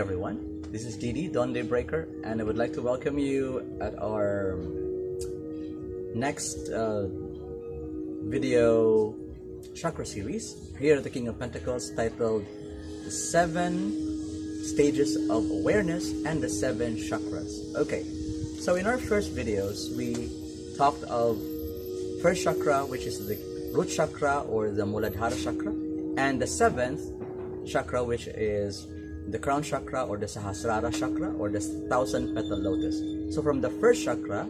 everyone, this is Didi, Dawn Daybreaker, and I would like to welcome you at our next video chakra series here at the King of Pentacles, titled The 7 Stages of Awareness and the 7 Chakras. Okay, so in our first videos, we talked of first chakra, which is the root chakra or the Muladhara chakra, and the 7th chakra, which is the crown chakra or the Sahasrara chakra or the 1,000-petal lotus. So from the first chakra,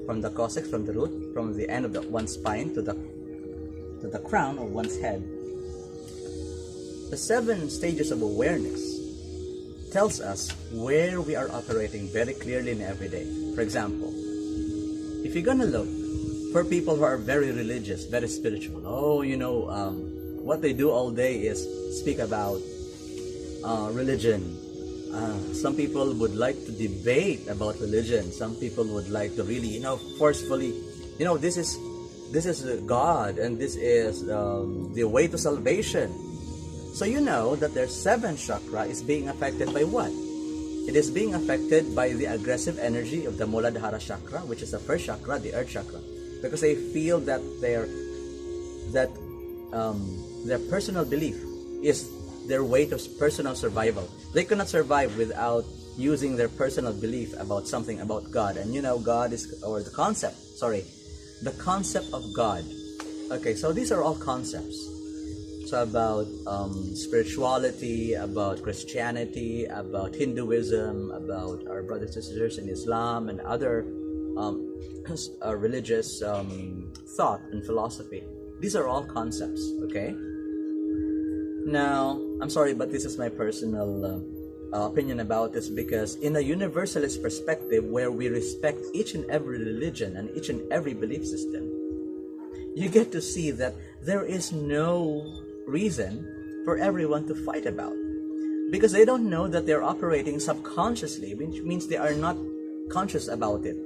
from the coccyx, from the root, from the end of one's spine to the crown of one's head, the 7 stages of awareness tells us where we are operating very clearly in every day. For example, if you're gonna look for people who are very religious, very spiritual, what they do all day is speak about religion. Some people would like to debate about religion. Some people would like to really, forcefully, this is God and this is the way to salvation. So you know that their 7th chakra is being affected by what? It is being affected by the aggressive energy of the Muladhara chakra, which is the first chakra, the earth chakra, because they feel that their personal belief is their way to personal survival. They cannot survive without using their personal belief about something about God. And God is, or the concept of God. Okay, so these are all concepts. So about spirituality, about Christianity, about Hinduism, about our brothers and sisters in Islam and other religious thought and philosophy. These are all concepts, okay? Now, I'm sorry, but this is my personal opinion about this, because in a universalist perspective where we respect each and every religion and each and every belief system, you get to see that there is no reason for everyone to fight about, because they don't know that they're operating subconsciously, which means they are not conscious about it.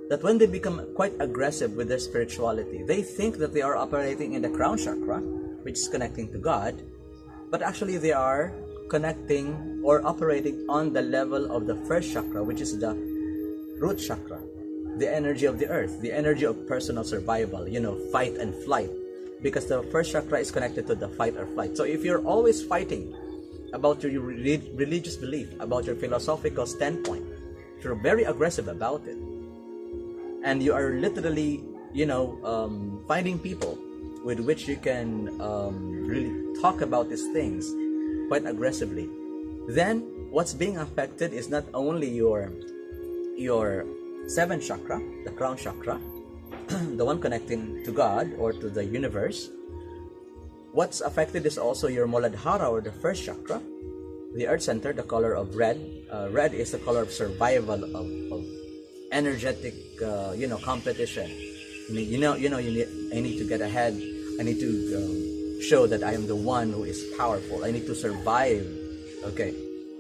That when they become quite aggressive with their spirituality, they think that they are operating in the crown chakra, which is connecting to God, but actually they are connecting or operating on the level of the first chakra, which is the root chakra, the energy of the earth, the energy of personal survival, fight and flight, because the first chakra is connected to the fight or flight. So if you're always fighting about your religious belief, about your philosophical standpoint, if you're very aggressive about it, and you are literally, finding people with which you can really talk about these things quite aggressively, then what's being affected is not only your 7th chakra, the crown chakra, the one connecting to God or to the universe. What's affected is also your Muladhara or the first chakra, the earth center, the color of red. Red is the color of survival, of energetic, competition. I need to get ahead. I need to show that I am the one who is powerful. I need to survive. Okay,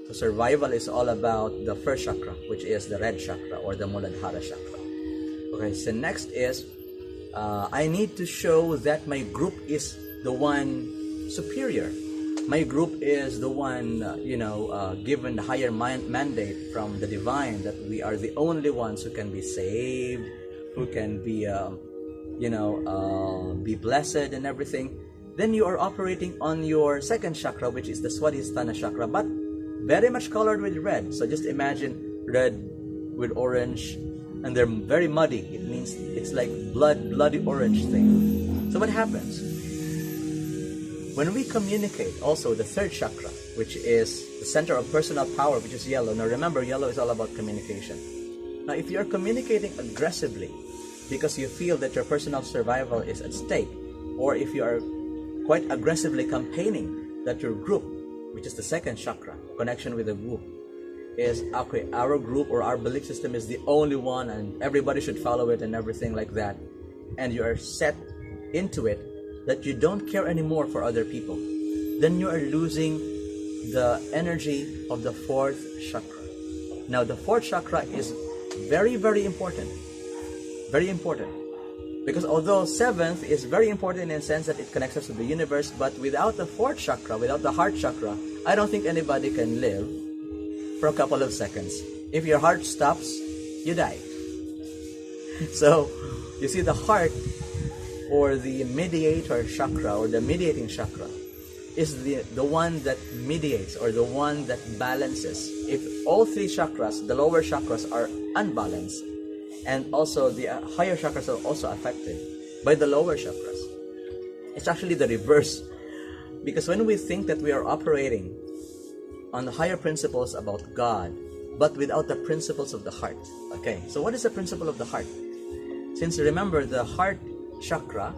so survival is all about the first chakra, which is the red chakra or the Muladhara chakra. Okay, so next is I need to show that my group is the one superior. My group is the one, given the higher mandate from the divine, that we are the only ones who can be saved, who can be, be blessed and everything. Then you are operating on your 2nd chakra, which is the Swadhisthana chakra, but very much colored with red. So just imagine red with orange, and they're very muddy. It means it's like bloody orange thing. So what happens? When we communicate, also the 3rd chakra, which is the center of personal power, which is yellow. Now remember, yellow is all about communication. Now if you're communicating aggressively because you feel that your personal survival is at stake, or if you are quite aggressively campaigning that your group, which is the 2nd chakra, connection with the group, is okay, our group or our belief system is the only one and everybody should follow it and everything like that, and you are set into it that you don't care anymore for other people, then you are losing the energy of the 4th chakra. Now the 4th chakra is very, very important. Very important. Because although 7th is very important in the sense that it connects us to the universe, but without the 4th chakra, without the heart chakra, I don't think anybody can live for a couple of seconds. If your heart stops, you die. So, you see, the heart, or the mediator chakra, or the mediating chakra, is the one that mediates, or the one that balances. If all three chakras, the lower chakras, are unbalanced, and also the higher chakras are also affected by the lower chakras, it's actually the reverse. Because when we think that we are operating on the higher principles about God, but without the principles of the heart. Okay, so what is the principle of the heart? Since remember, the heart chakra,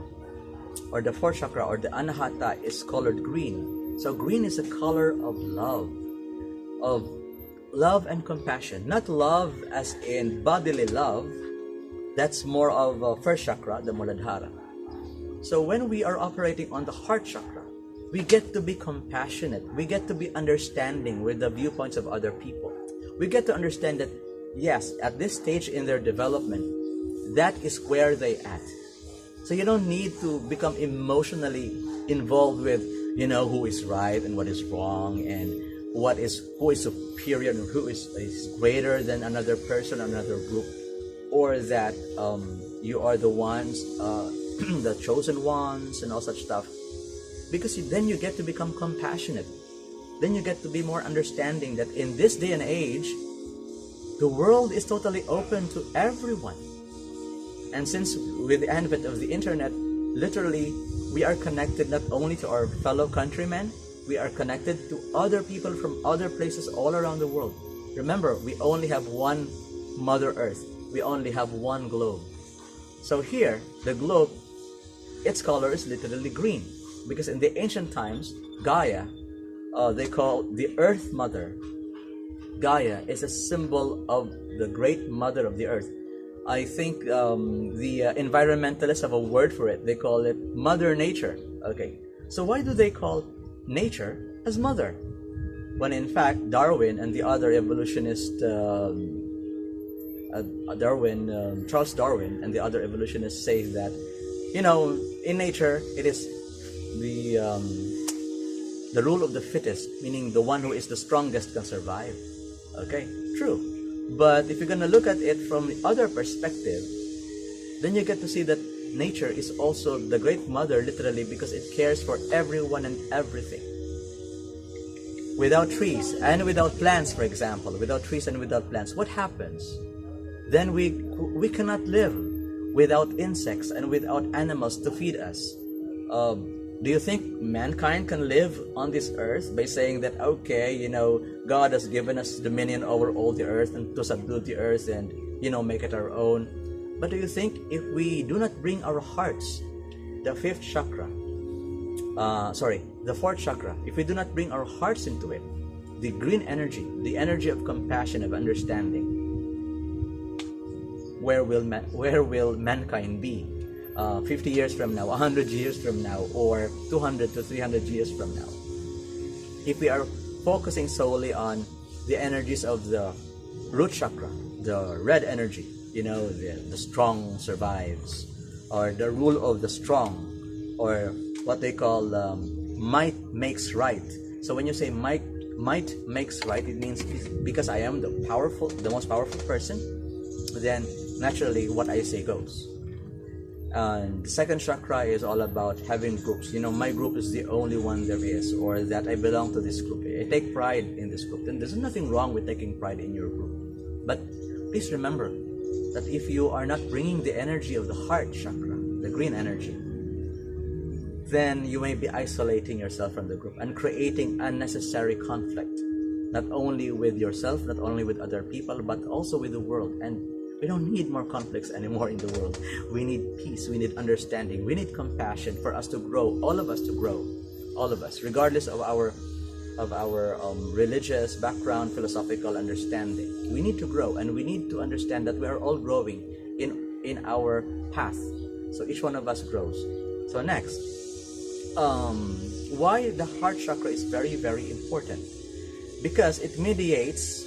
or the fourth chakra, or the anahata, is colored green. So green is a color of love and compassion. Not love as in bodily love. That's more of first chakra, the Muladhara. So when we are operating on the heart chakra, we get to be compassionate. We get to be understanding with the viewpoints of other people. We get to understand that, yes, at this stage in their development, that is where they at. So you don't need to become emotionally involved with, who is right and what is wrong, and who is superior and who is greater than another person, another group, or that you are the ones, the chosen ones, and all such stuff. Because then you get to become compassionate. Then you get to be more understanding that in this day and age, the world is totally open to everyone. And since with the advent of the internet, literally, we are connected not only to our fellow countrymen, we are connected to other people from other places all around the world. Remember, we only have one Mother Earth. We only have one globe. So here, the globe, its color is literally green. Because in the ancient times, Gaia, they call the Earth Mother. Gaia is a symbol of the great Mother of the Earth. I think the environmentalists have a word for it. They call it Mother Nature. Okay, so why do they call nature as Mother? When in fact, Darwin and the other evolutionists, Charles Darwin and the other evolutionists say that, in nature, it is the rule of the fittest, meaning the one who is the strongest can survive. Okay, true. But if you're going to look at it from the other perspective, then you get to see that nature is also the great mother, literally, because it cares for everyone and everything. Without trees and without plants, for example, without trees and without plants, what happens? Then we cannot live without insects and without animals to feed us. Do you think mankind can live on this earth by saying that, okay, God has given us dominion over all the earth and to subdue the earth and, make it our own? But do you think if we do not bring our hearts, the fourth chakra, if we do not bring our hearts into it, the green energy, the energy of compassion, of understanding, where will mankind be? 50 years from now, 100 years from now, or 200 to 300 years from now. If we are focusing solely on the energies of the root chakra, the red energy, the strong survives, or the rule of the strong, or what they call might makes right. So when you say might makes right, it means because I am the most powerful person, then naturally what I say goes. And the second chakra is all about having groups. My group is the only one there is, or that I belong to this group. I take pride in this group. And there's nothing wrong with taking pride in your group. But please remember that if you are not bringing the energy of the heart chakra, the green energy, then you may be isolating yourself from the group and creating unnecessary conflict. Not only with yourself, not only with other people, but also with the world. And we don't need more conflicts anymore in the world. We need peace, we need understanding, we need compassion for us to grow, all of us to grow, all of us, regardless of our religious background, philosophical understanding. We need to grow, and we need to understand that we are all growing in our path. So each one of us grows. So next, why the heart chakra is very, very important? Because it mediates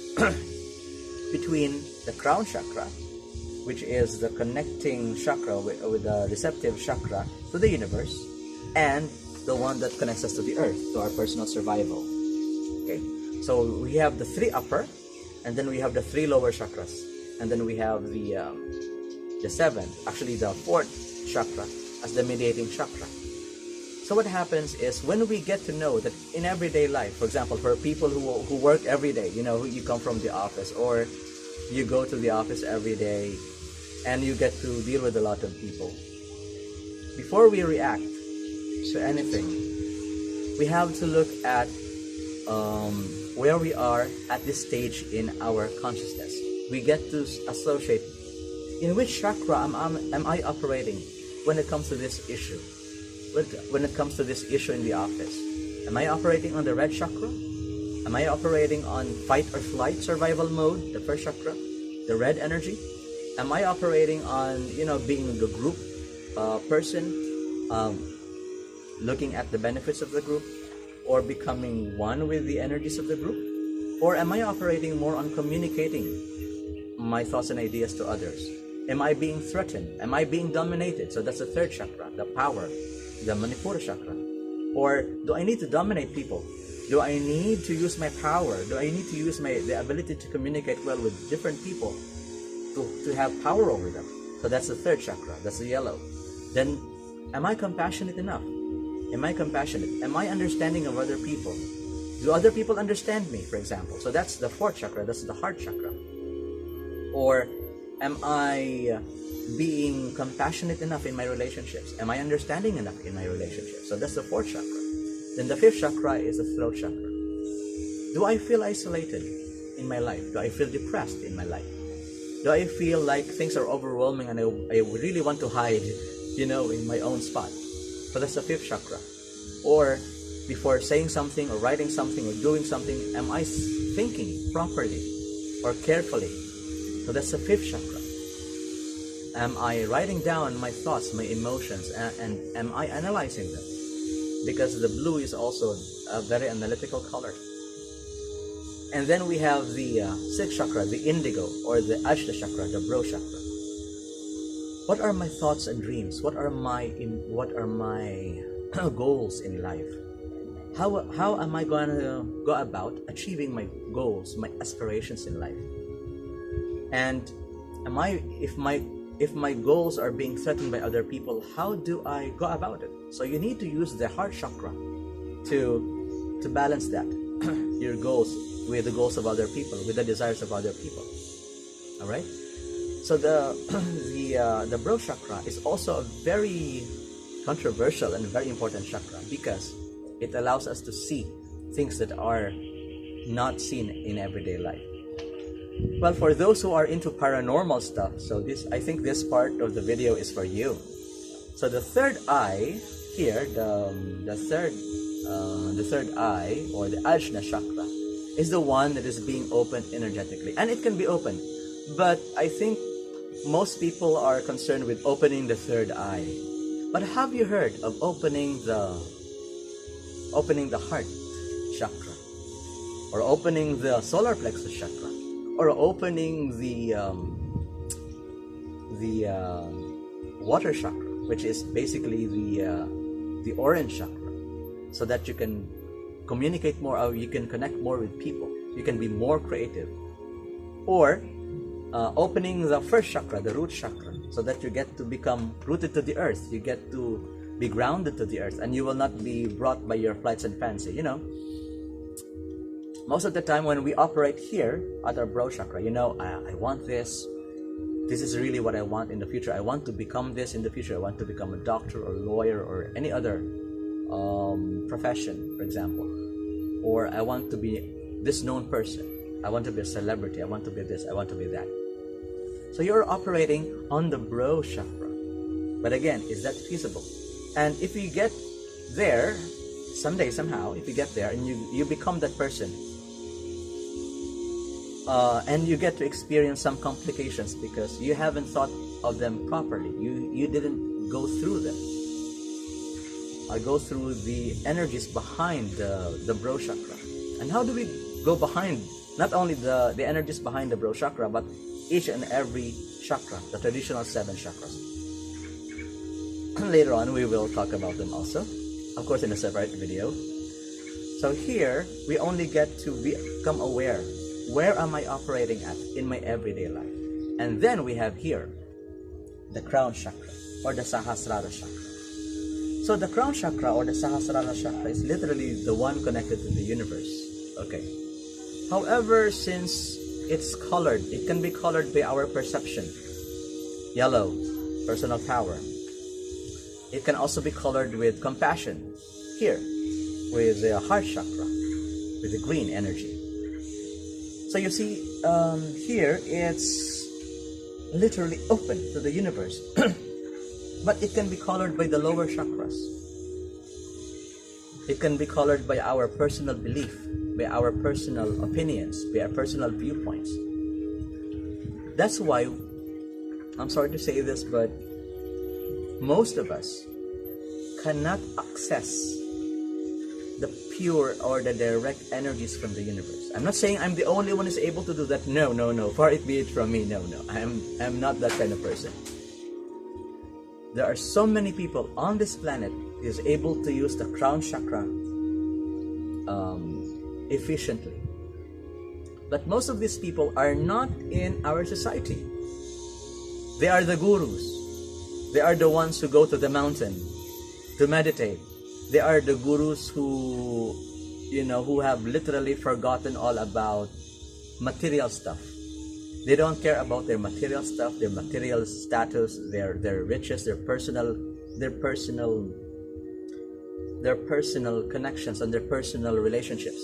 between the crown chakra, which is the connecting chakra with the receptive chakra to the universe, and the one that connects us to the earth, to our personal survival. Okay, so we have the three upper, and then we have the 3 lower chakras, and then we have the 7, actually the 4th chakra as the mediating chakra. So what happens is when we get to know that in everyday life, for example, for people who work every day, you know, you come from the office or you go to the office every day and you get to deal with a lot of people. Before we react to anything, we have to look at where we are at this stage in our consciousness. We get to associate in which chakra am I operating when it comes to this issue. When it comes to this issue in the office, am I operating on the red chakra? Am I operating on fight or flight survival mode, the first chakra, the red energy? Am I operating on, you know, being the group person, looking at the benefits of the group, or becoming one with the energies of the group? Or am I operating more on communicating my thoughts and ideas to others? Am I being threatened? Am I being dominated? So that's the 3rd chakra, the power, the Manipura chakra. Or do I need to dominate people? Do I need to use my power? Do I need to use the ability to communicate well with different people to have power over them? So that's the 3rd chakra, that's the yellow. Then, am I compassionate enough? Am I compassionate? Am I understanding of other people? Do other people understand me, for example? So that's the 4th chakra, that's the heart chakra. Or am I being compassionate enough in my relationships? Am I understanding enough in my relationships? So that's the 4th chakra. Then the 5th chakra is the throat chakra. Do I feel isolated in my life? Do I feel depressed in my life? Do I feel like things are overwhelming and I really want to hide, you know, in my own spot? So that's the 5th chakra. Or before saying something or writing something or doing something, am I thinking properly or carefully? So that's the 5th chakra. Am I writing down my thoughts, my emotions, and am I analyzing them? Because the blue is also a very analytical color. And then we have the 6th chakra, the indigo, or the Ajna chakra, the brow chakra. What are my thoughts and dreams? What are my goals in life? How am I going to go about achieving my goals, my aspirations in life? And if my goals are being threatened by other people, how do I go about it? So you need to use the heart chakra to balance that, your goals with the goals of other people, with the desires of other people. All right. So the brow chakra is also a very controversial and very important chakra because it allows us to see things that are not seen in everyday life. Well, for those who are into paranormal stuff, so I think this part of the video is for you. So the 3rd eye here, the third eye, or the Ajna chakra, is the one that is being opened energetically, and it can be opened. But I think most people are concerned with opening the 3rd eye. But have you heard of opening the heart chakra, or opening the solar plexus chakra, or opening the water chakra, which is basically the orange chakra, so that you can communicate more, or you can connect more with people, you can be more creative? Or opening the 1st chakra, the root chakra, so that you get to become rooted to the earth, you get to be grounded to the earth, and you will not be brought by your flights and fancy. You know, most of the time when we operate here at our brow chakra, you know, I want this is really what I want in the future. I want to become this in the future. I want to become a doctor or lawyer or any other profession, for example. Or I want to be this known person. I want to be a celebrity. I want to be this. I want to be that. So you're operating on the brow chakra. But again, is that feasible? And if you get there, someday, somehow, if you get there and you become that person, and you get to experience some complications because you haven't thought of them properly. You didn't go through them. I go through the energies behind the brow chakra. And how do we go behind not only the energies behind the brow chakra, but each and every chakra, the traditional 7 chakras? Later on, we will talk about them also, of course, in a separate video. So here, we only get to become aware Where am I operating at in my everyday life? And then we have here the crown chakra or the Sahasrara chakra. So the crown chakra or the Sahasrara chakra is literally the one connected to the universe. Okay. However, since it's colored, it can be colored by our perception. Yellow, personal power. It can also be colored with compassion. Here, with the heart chakra, with the green energy. So you see, here it's literally open to the universe. But it can be colored by the lower chakras. It can be colored by our personal belief, by our personal opinions, by our personal viewpoints. That's why, I'm sorry to say this, but most of us cannot access the pure or the direct energies from the universe. I'm not saying I'm the only one who's able to do that. No. Far it be it from me. No. I'm not that kind of person. There are so many people on this planet is able to use the crown chakra efficiently. But most of these people are not in our society. They are the gurus. They are the ones who go to the mountain to meditate. They are the gurus who, who have literally forgotten all about material stuff. They don't care about their material stuff, their material status, their riches, their personal connections and their personal relationships.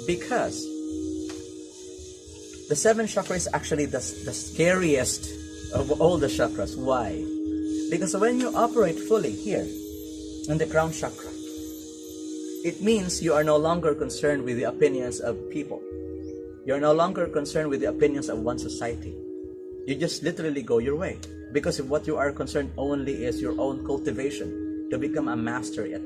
Because the 7 chakra is actually the scariest of all the chakras. Why? Because when you operate fully here in the crown chakra, it means you are no longer concerned with the opinions of people. You're no longer concerned with the opinions of one society. You just literally go your way. Because what you are concerned only is your own cultivation to become a master at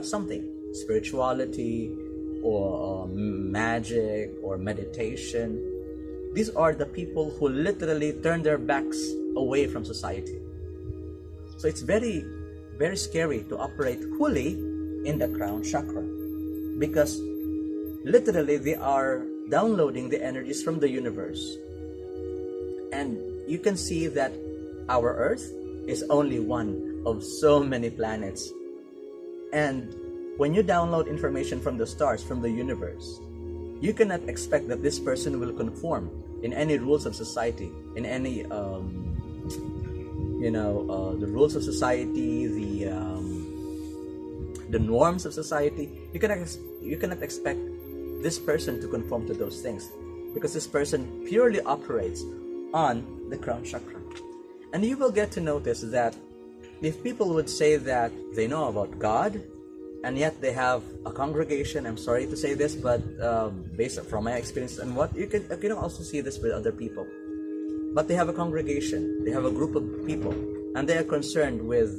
something. Spirituality or magic or meditation. These are the people who literally turn their backs away from society. So it's very, very scary to operate fully in the crown chakra. Because literally they are downloading the energies from the universe. And you can see that our Earth is only one of so many planets. And when you download information from the stars, from the universe, you cannot expect that this person will conform in any rules of society, in any, the rules of society, the norms of society. You cannot expect this person to conform to those things, because this person purely operates on the crown chakra. And you will get to notice that if people would say that they know about God, and yet they have a congregation, I'm sorry to say this, but based from my experience and what you can also see this with other people, but they have a congregation, they have a group of people, and they are concerned with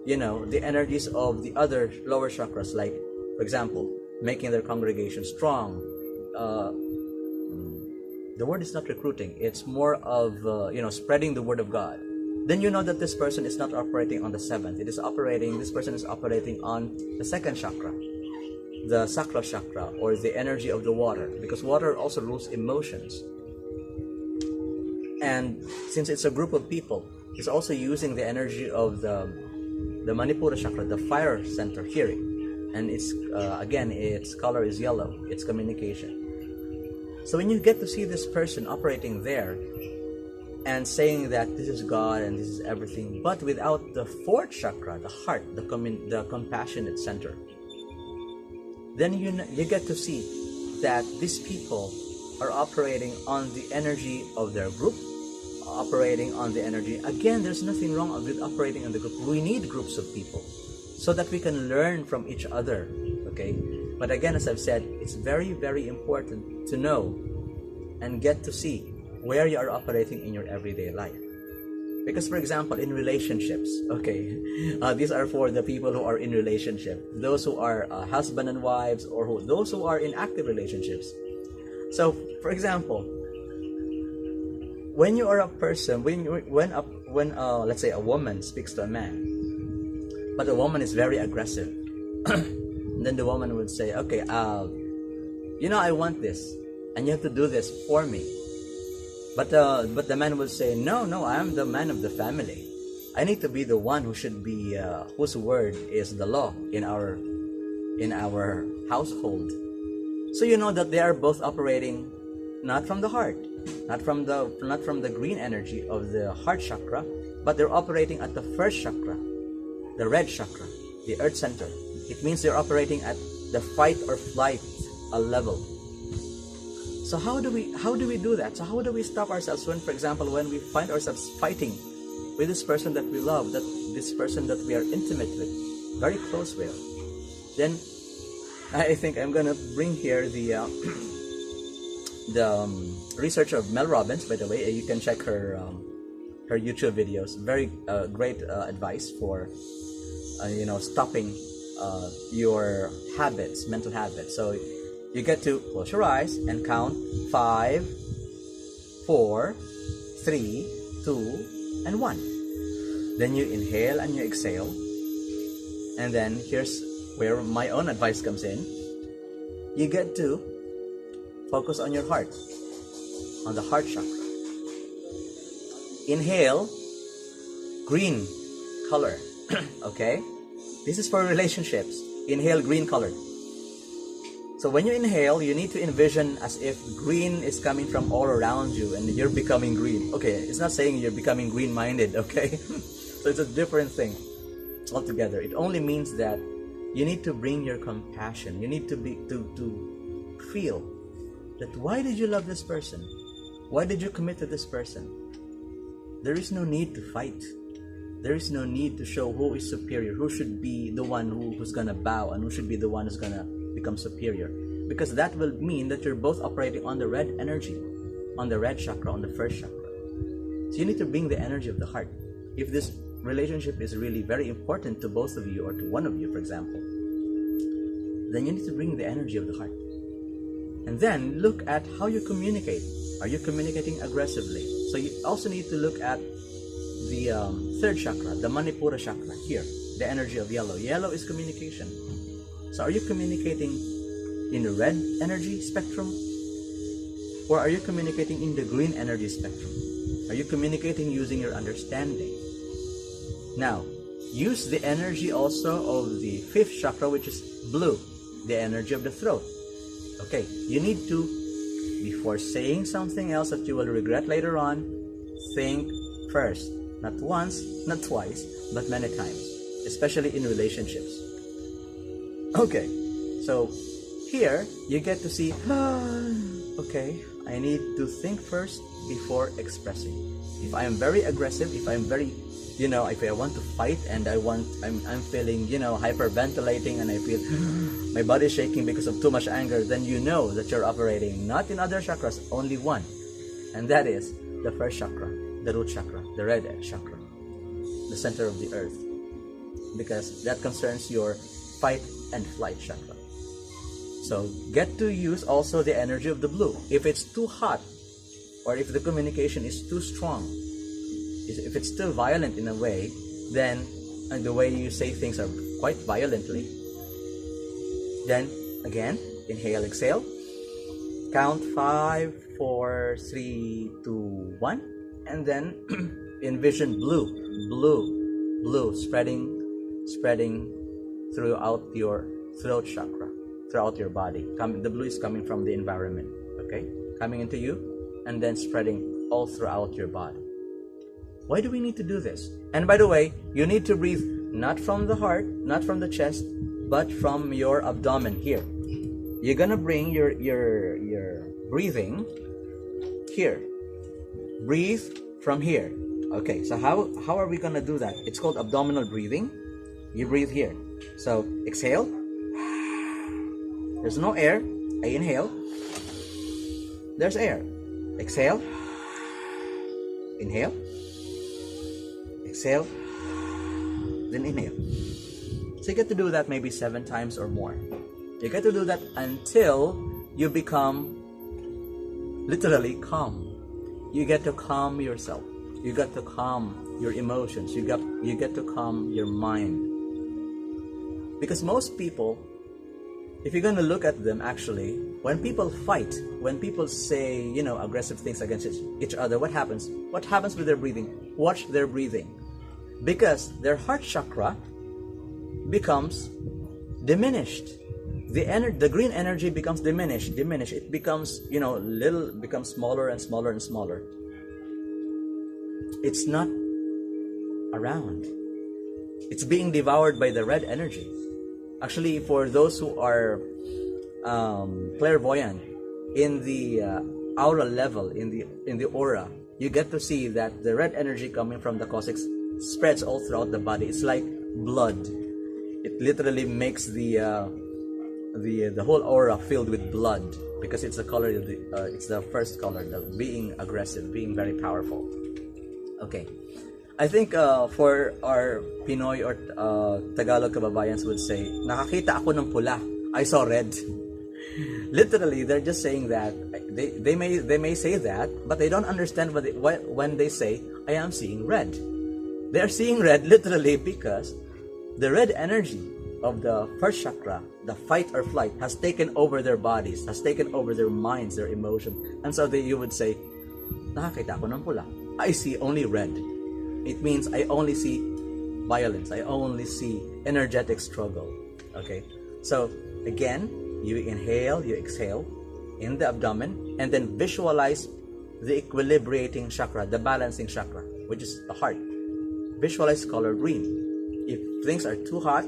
the energies of the other lower chakras, like for example making their congregation strong. The word is not recruiting, it's more of spreading the word of God. Then you know that this person is not operating on the 7th. This person is operating on the 2nd chakra, the sacral chakra, or the energy of the water, because water also rules emotions. And since it's a group of people, it's also using the energy of the Manipura chakra, the fire center, hearing. And it's again, its color is yellow, it's communication. So when you get to see this person operating there and saying that this is God and this is everything, but without the 4th chakra, the heart, the compassionate center, then you get to see that these people are operating on the energy of their group, operating on the energy. Again, there's nothing wrong with operating on the group. We need groups of people so that we can learn from each other, okay? But again, as I've said, it's very, very important to know and get to see where you are operating in your everyday life. Because for example, in relationships, okay, these are for the people who are in relationship, those who are husband and wives, or those who are in active relationships. So for example, when you are a person, when let's say a woman speaks to a man, but the woman is very aggressive, then the woman would say, okay, I want this. and you have to do this for me. But the man would say, no, I am the man of the family. I need to be the one who should be whose word is the law in our household. So you know that they are both operating not from the heart, not from the green energy of the heart chakra, but they're operating at the first chakra, the red chakra, the earth center. It means they're operating at the fight or flight level. So how do we do that? So how do we stop ourselves when, for example, when we find ourselves fighting with this person that we love, this person that we are intimate with, very close with? Then I think I'm gonna bring here the research of Mel Robbins. By the way, you can check her YouTube videos. Very great advice for stopping your habits, mental habits. So you get to close your eyes and count 5, 4, 3, 2, and 1. Then you inhale and you exhale. And then here's where my own advice comes in. You get to focus on your heart, on the heart chakra. Inhale, green color. Okay? This is for relationships. Inhale green color. So when you inhale, you need to envision as if green is coming from all around you and you're becoming green. Okay, it's not saying you're becoming green-minded, okay? So it's a different thing altogether. It only means that you need to bring your compassion. You need to feel that why did you love this person? Why did you commit to this person? There is no need to fight. There is no need to show who is superior, who should be the one who's gonna bow, and who should be the one who's gonna become superior. Because that will mean that you're both operating on the red energy, on the red chakra, on the first chakra. So you need to bring the energy of the heart. If this relationship is really very important to both of you, or to one of you, for example, then you need to bring the energy of the heart. And then look at how you communicate. Are you communicating aggressively? So you also need to look at the third chakra, the Manipura chakra, here, the energy of yellow. Yellow is communication. So are you communicating in the red energy spectrum? Or are you communicating in the green energy spectrum? Are you communicating using your understanding? Now, use the energy also of the fifth chakra, which is blue, the energy of the throat. Okay, you need to, before saying something else that you will regret later on, think first. Not once, not twice, but many times, especially in relationships. Okay, so here you get to see, okay, I need to think first before expressing. If I am very aggressive, if I'm very, if I want to fight and I'm feeling, hyperventilating, and I feel my body shaking because of too much anger, then you know that you're operating not in other chakras, only one, and that is the first chakra, the root chakra, the red chakra, the center of the earth, because that concerns your fight and flight chakra. So get to use also the energy of the blue. If it's too hot, or if the communication is too strong, if it's still violent in a way, then and the way you say things are quite violently, then again, inhale, exhale, count 5, 4, 3, 2, 1, and then envision blue spreading throughout your throat chakra, throughout your body. The blue is coming from the environment, okay, coming into you and then spreading all throughout your body. Why do we need to do this? And by the way, you need to breathe not from the heart, not from the chest, but from your abdomen here. You're gonna bring your breathing here. Breathe from here. Okay, so how are we gonna do that? It's called abdominal breathing. You breathe here. So exhale. There's no air. I inhale. There's air. Exhale. Inhale. Exhale. Then inhale. So you get to do that maybe 7 times or more. You get to do that until you become literally calm. You get to calm yourself. You get to calm your emotions. You get to calm your mind. Because most people, if you're going to look at them, actually, when people fight, when people say, you know, aggressive things against each other, what happens? What happens with their breathing? Watch their breathing. Because their heart chakra becomes diminished. The green energy becomes diminished. It becomes, you know, becomes smaller and smaller and smaller. It's not around. It's being devoured by the red energy. Actually, for those who are clairvoyant, in the aura level, in the aura, you get to see that the red energy coming from the caustics spreads all throughout the body. It's like blood. It literally makes the whole aura filled with blood, because it's the color of it's the first color, the being aggressive, being very powerful. Okay, I think for our Pinoy or Tagalog kababayans would say, nakakita ako ng pula, I saw red. Literally, they're just saying that. They may say that, but they don't understand when they say, I am seeing red. They're seeing red literally because the red energy of the first chakra, the fight or flight, has taken over their bodies, has taken over their minds, their emotion. And so you would say, nakakita ako ng pula, I see only red. It means I only see violence, I only see energetic struggle. Okay, so again, you inhale, you exhale in the abdomen, and then visualize the equilibrating chakra, the balancing chakra, which is the heart. Visualize color green. If things are too hot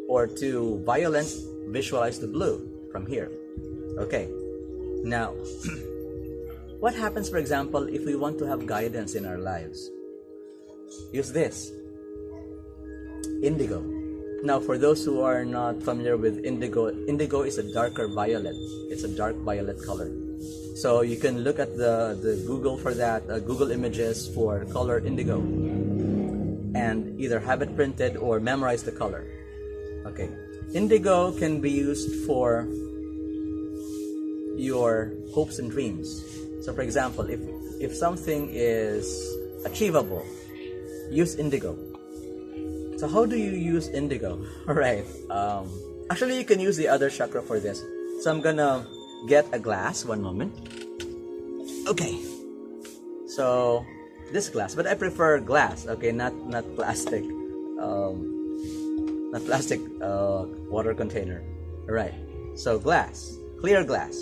or too violent, visualize the blue from here. Okay, now what happens, for example, if we want to have guidance in our lives? Use this indigo. Now, for those who are not familiar with indigo, indigo is a darker violet. It's a dark violet color. So you can look at the Google for that, Google images for color indigo, and either have it printed or memorize the color. Okay, indigo can be used for your hopes and dreams. So for example, if something is achievable, use indigo. So how do you use indigo? Alright, actually you can use the other chakra for this. So I'm gonna get a glass, one moment. Okay, so this glass, but I prefer glass, okay, not plastic, not plastic water container. Alright, so glass, clear glass.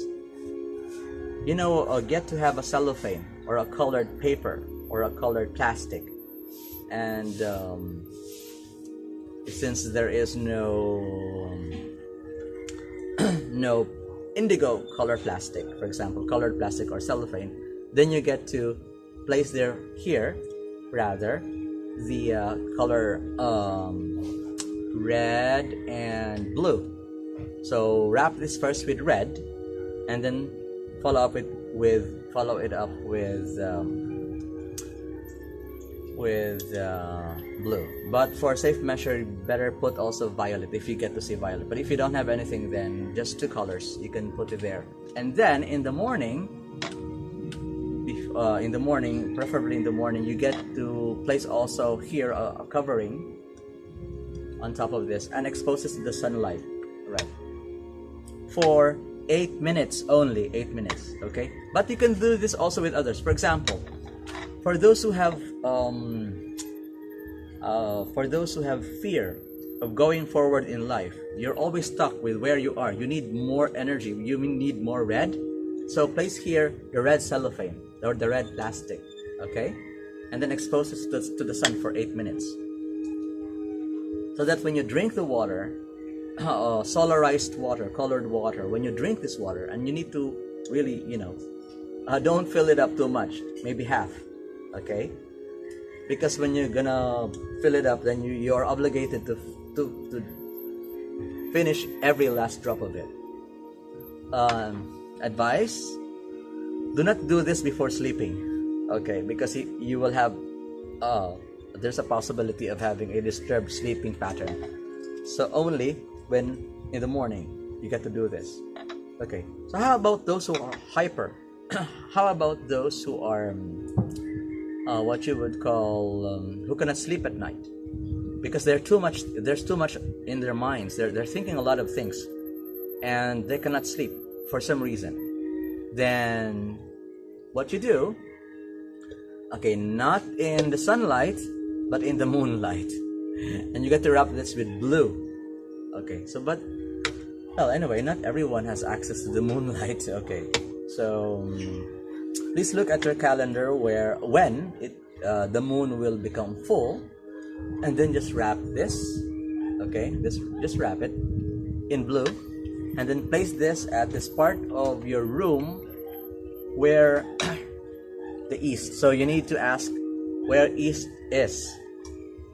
You know, get to have a cellophane or a colored paper or a colored plastic. And since there is no indigo color plastic, for example, colored plastic or cellophane, then you get to place here rather the color red and blue. So wrap this first with red, and then follow it up with blue. But for safe measure, you better put also violet if you get to see violet. But if you don't have anything, then just two colors, you can put it there. And then in the morning, preferably in the morning, you get to place also here a covering on top of this and expose it to the sunlight, right? For 8 minutes only, 8 minutes, okay? But you can do this also with others. For example, for those who have fear of going forward in life, you're always stuck with where you are. You need more energy. You need more red. So place here the red cellophane or the red plastic, okay? And then expose it to the sun for 8 minutes. So that when you drink the water, solarized water, colored water, when you drink this water, and you need to really, don't fill it up too much, maybe half, okay? Because when you're gonna fill it up, then you are obligated to finish every last drop of it. Advice: do not do this before sleeping, okay? Because you will have there's a possibility of having a disturbed sleeping pattern. So only when in the morning you get to do this. Okay, so how about those who are hyper? How about those who are what you would call who cannot sleep at night because there's too much in their minds. They're thinking a lot of things and they cannot sleep. for some reason, then what you do, okay, not in the sunlight, but in the moonlight. And you get to wrap this with blue. Okay, so but, well, anyway, not everyone has access to the moonlight. Okay, so please look at your calendar when the moon will become full, and then just wrap this. Okay, just wrap it in blue, and then place this at this part of your room where the east. So you need to ask where east is.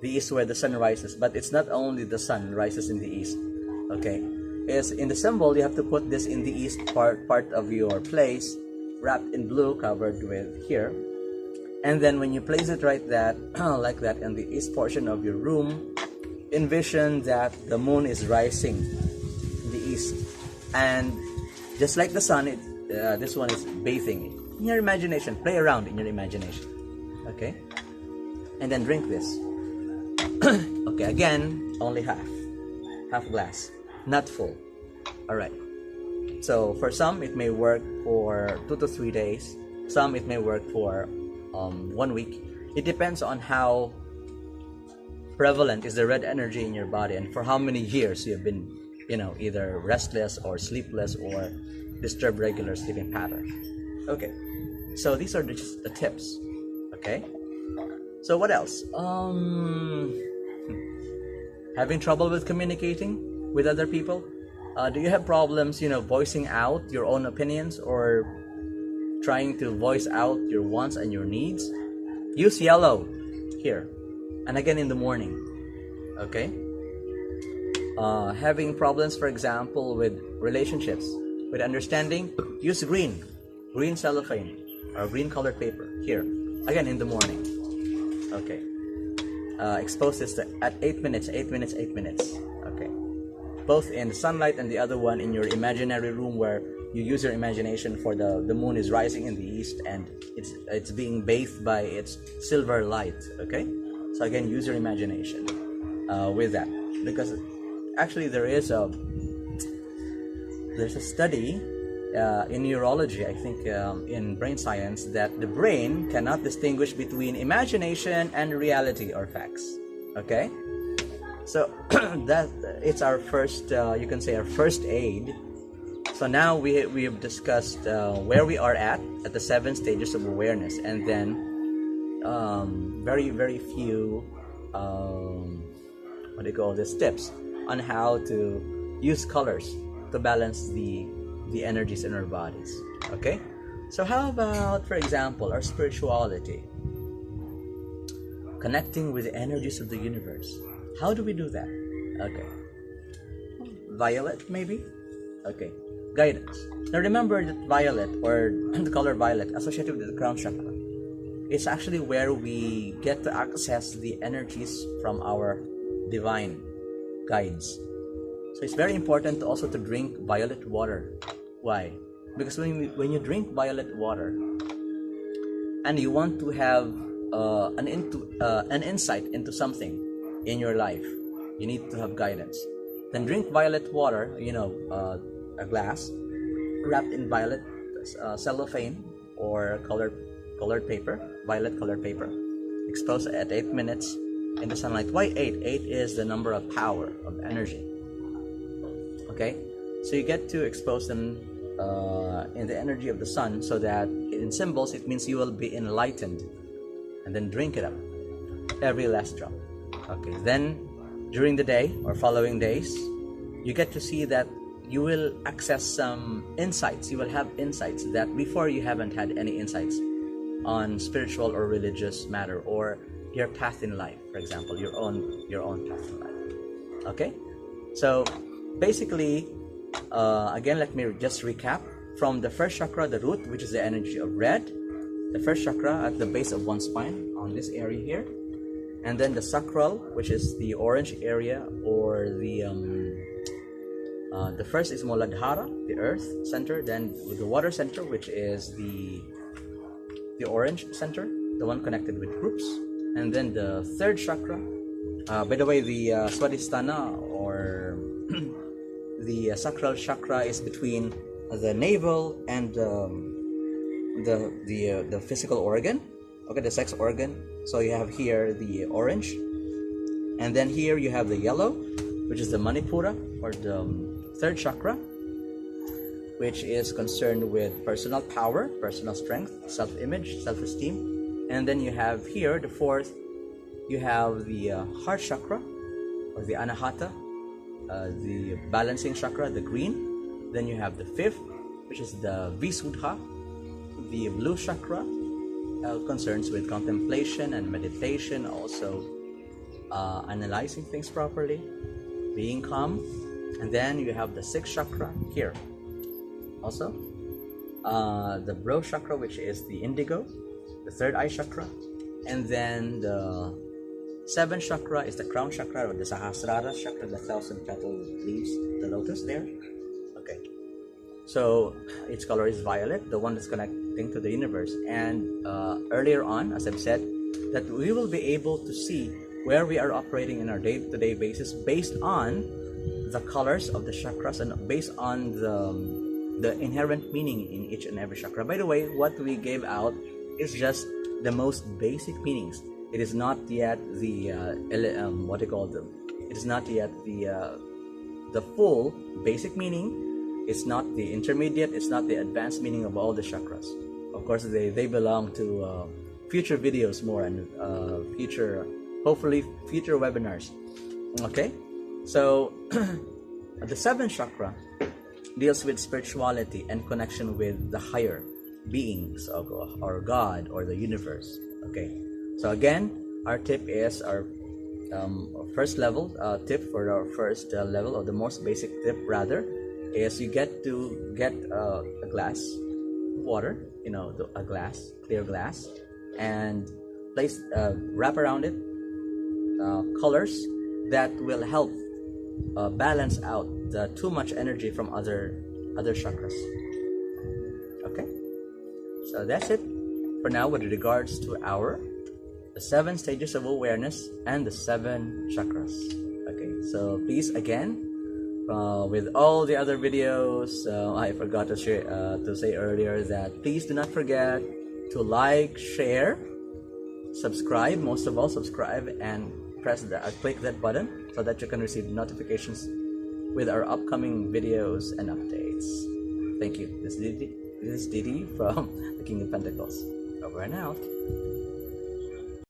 The east where the sun rises, but it's not only the sun rises in the east. Okay, is in the symbol you have to put this in the east part of your place, wrapped in blue, covered with here. And then when you place it like that in the east portion of your room, envision that the moon is rising in the east, and just like the sun, this one is bathing it. In your imagination, play around in your imagination. Okay, and then drink this. Okay, again, only half glass, not full. All right. So for some it may work for 2 to 3 days. Some it may work for 1 week. It depends on how prevalent is the red energy in your body, and for how many years you've been, either restless or sleepless or disturbed regular sleeping pattern. Okay, so these are just the tips. Okay, so what else? Having trouble with communicating with other people? Do you have problems, voicing out your own opinions or trying to voice out your wants and your needs? Use yellow here, and again in the morning. Okay. Having problems, for example, with relationships, with understanding, use green cellophane or green colored paper here, again in the morning. Okay. Expose this at 8 minutes. Okay. Both in the sunlight and the other one in your imaginary room where you use your imagination for the moon is rising in the east and it's being bathed by its silver light. Okay, so again, use your imagination with that, because actually there's a study in neurology, I think, in brain science, that the brain cannot distinguish between imagination and reality or facts. Okay, so that it's our first, you can say, our first aid. So now we have discussed where we are at the 7 stages of awareness, and then very few what do you call this, tips on how to use colors to balance the energies in our bodies. Okay, so how about, for example, our spirituality, connecting with the energies of the universe? How do we do that? Okay, violet maybe. Okay, guidance. Now remember that violet, or the color violet, associated with the crown chakra, it's actually where we get to access the energies from our divine guides. So it's very important to also to drink violet water. Why? Because when you drink violet water and you want to have an insight into something in your life, you need to have guidance. Then drink violet water, a glass wrapped in violet cellophane or colored paper, violet colored paper. Expose at 8 minutes in the sunlight. Why 8? 8 is the number of power, of energy. Okay, so you get to expose them in the energy of the sun, so that in symbols it means you will be enlightened. And then drink it up, every last drop. Okay, then during the day or following days, you get to see that you will access some insights. You will have insights that before you haven't had any insights on spiritual or religious matter, or your path in life, for example, your own path in life. Okay, so basically, again, let me just recap. From the first chakra, the root, which is the energy of red, the first chakra at the base of one spine, on this area here, and then the sacral, which is the orange area, or the first is Muladhara, the earth center, then the water center, which is the orange center, the one connected with groups, and then the third chakra. By the way, the Swadhisthana, or the sacral chakra, is between the navel, and the physical organ. Okay, the sex organ. So you have here the orange, and then here you have the yellow, which is the manipura, or the third chakra, which is concerned with personal power, personal strength, self-image, self-esteem. And then you have here the fourth, you have the heart chakra, or the anahata, the balancing chakra, the green. Then you have the fifth, which is the visuddha, the blue chakra, concerns with contemplation and meditation, also analyzing things properly, being calm. And then you have the sixth chakra here, also the brow chakra, which is the indigo, the third eye chakra. And then the seventh chakra is the crown chakra, or the sahasrara chakra, the thousand petal leaves, the lotus there. Okay, so its color is violet, the one that's connecting to the universe. And earlier on, as I've said, that we will be able to see where we are operating in our day-to-day basis based on the colors of the chakras and based on the inherent meaning in each and every chakra. By the way, what we gave out is just the most basic meanings. It is not yet the it is not yet the full basic meaning. It's not the intermediate, it's not the advanced meaning of all the chakras. Of course, they belong to future videos more, and hopefully future webinars. Okay, so the seventh chakra deals with spirituality and connection with the higher beings or God or the universe. Okay, so again, our tip is our first level tip for our first level, or the most basic tip rather, is you get a glass of water, a clear glass, and place wrap around it colors that will help balance out the too much energy from other chakras. Okay, so that's it for now with regards to the 7 stages of awareness and the 7 chakras. Okay, so please, again, with all the other videos, I forgot to say earlier that please do not forget to like, share, subscribe, most of all subscribe, and click that button so that you can receive notifications with our upcoming videos and updates. Thank you. This is Didi from the King of Pentacles. Over and out.